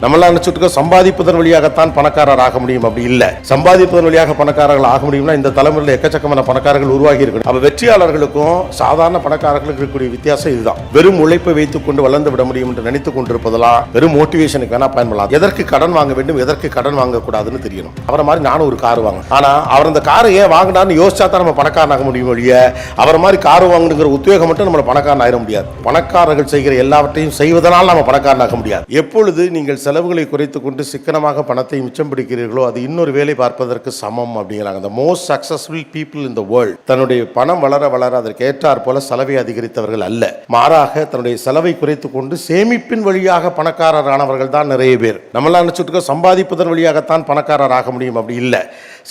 நம்மளாம் நினைச்சிட்டு சம்பாதிப்பதன் வழியாகத்தான் பணக்காரர் ஆக முடியும். அப்படி இல்ல. சம்பாதிப்பதன் வழியாக பணக்காரர்கள் ஆக முடியும்னா இந்த தலைமுறையில் எக்கச்சக்கமான பணக்காரர்கள் உருவாகி இருக்கணும். அப்ப வெற்றியாளர்களுக்கும் சாதாரண பணக்காரர்களுக்கு இருக்கக்கூடிய வித்தியாசம் இதுதான். வெறும் உழைப்பை வைத்துக் கொண்டு வளர்ந்து விட முடியும் என்று நினைத்துக் கொண்டிருப்பதெல்லாம் வெறும் மோட்டிவேஷனுக்கு வேணா பயன்படலாம். எதற்கு கடன் வாங்க வேண்டும், எதற்கு கடன் வாங்க கூடாதுன்னு தெரியணும். அவரை மாதிரி நானும் ஒரு கார் வாங்க, ஆனா அவர் அந்த காரை ஏன் வாங்கினான்னு யோசிச்சா தான் நம்ம பணக்காரனாக முடியும் ஒழிய அவரை மாதிரி கார் வாங்கணுங்கிற உத்வேகம் மட்டும் நம்ம பணக்காரன் ஆயிட முடியாது. பணக்காரர்கள் செய்கிற எல்லாவற்றையும் செய்வதனால் நம்ம பணக்காரனாக முடியாது. எப்பொழுது நீங்கள் செலவுகளை குறைத்துக் கொண்டு சிக்கனமாக பணத்தை மிச்சம் பிடிக்கிறீர்களோ அது இன்னொரு வேலை பார்ப்பதற்கு சமம் அப்படிங்கிறாங்க. The most successful people in the world தன்னுடைய பணம் வளர வளர அதற்கு ஏற்றாற் போல செலவை அதிகரித்தவர்கள் அல்ல, மாறாக தன்னுடைய செலவை குறைத்துக் கொண்டு சேமிப்பின் வழியாக பணக்காரர் ஆனவர்கள் தான் நிறைய பேர். நம்மளாம் நினைச்சிட்டு சம்பாதிப்பதன் வழியாகத்தான் பணக்காரர் ஆக முடியும். அப்படி இல்லை.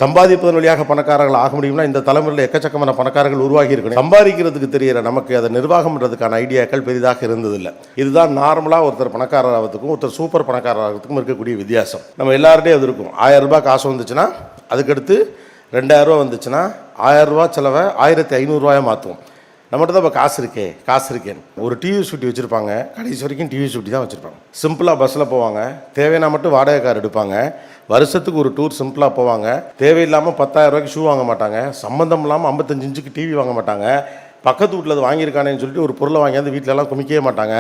சம்பாதிப்பதன் வழியாக பணக்காரர்கள் ஆக முடியும்னா இந்த தலைமுறையில் எக்கச்சக்கமான பணக்காரர்கள் உருவாகி இருக்கணும். சம்பாதிக்கிறதுக்கு தெரியற நமக்கு அதை நிர்வாகம் பண்றதுக்கான ஐடியாக்கள் பெரிதாக இருந்ததில்லை. இதுதான் நார்மலா ஒருத்தர் பணக்காரர் ஆகிறதுக்கும் ஒருத்தர் சூப்பர் பணக்காரர் ஆகிறதுக்கும் இருக்கக்கூடிய வித்தியாசம். நம்ம எல்லார்ட்டையும் அது இருக்கும். 1000 ரூபாய் காசு வந்துச்சுன்னா அதுக்கடுத்து 2000 ரூபா வந்துச்சுன்னா 1000 ரூபா செலவை 1500 ரூபாயை மாற்றுவோம். நம்மகிட்ட தான் இப்போ காசு இருக்கேன். ஒரு டிவி ஸ்கூட்டி வச்சுருப்பாங்க, கடைசி வரைக்கும் டிவி ஸ்கூட்டி தான் வச்சுருப்பாங்க. சிம்பிளாக பஸ்ஸில் போவாங்க, தேவையான மட்டும் வாடகை கார் எடுப்பாங்க, வருஷத்துக்கு ஒரு டூர் சிம்பிளாக போவாங்க, தேவையில்லாமல் 10,000 ரூபாய்க்கு ஷூ வாங்க மாட்டாங்க, சம்மந்தம் இல்லாமல் 55 இன்ச்சுக்கு டிவி வாங்க மாட்டாங்க, பக்கத்து வீட்டில் அது வாங்கியிருக்கானேன்னு சொல்லிட்டு ஒரு பொருளை வாங்கியாந்து வீட்டிலலாம் குமிக்கவே மாட்டாங்க,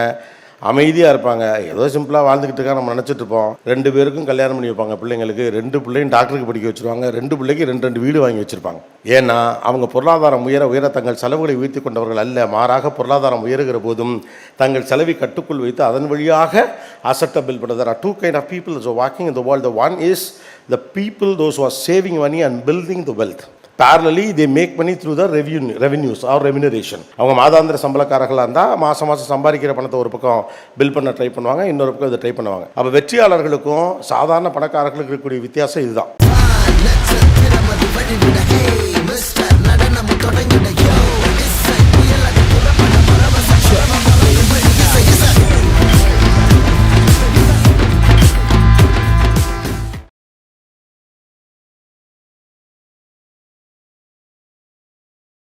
அமைதியாக இருப்பாங்க. ஏதோ சிம்பிளாக வாழ்ந்துக்கிட்டு இருக்கா நம்ம நினச்சிட்டு இருப்போம். 2 பேருக்கும் கல்யாணம் பண்ணி வைப்பாங்க. பிள்ளைங்களுக்கு 2 பிள்ளையும் டாக்டருக்கு படிக்க வச்சுருவாங்க. 2 பிள்ளைக்கு 2 வீடு வாங்கி வச்சுருப்பாங்க. ஏன்னா அவங்க பொருளாதாரம் உயர தங்கள் செலவுகளை உயர்த்தி கொண்டவர்கள் அல்ல, மாறாக பொருளாதாரம் உயருகிற போதும் தங்கள் செலவை கட்டுக்குள் வைத்து அதன் வழியாக அசட்டை பில்ட் பண்ணுறது. There are 2 kinds of people who are walking in the world. The one is the people, those who are saving money and building the wealth. Parallelly, they make money through the revenues or remuneration. அவங்க மாதாந்திர சம்பளக்காரர்களாக இருந்தால் மாதம் சம்பாதிக்கிற பணத்தை ஒரு பக்கம் bill பண்ண try பண்ணுவாங்க, இன்னொரு பக்கம் இதை ட்ரை பண்ணுவாங்க. அப்போ வெற்றியாளர்களுக்கும் சாதாரண பணக்காரர்களுக்கு இருக்கக்கூடிய வித்தியாசம் இதுதான்.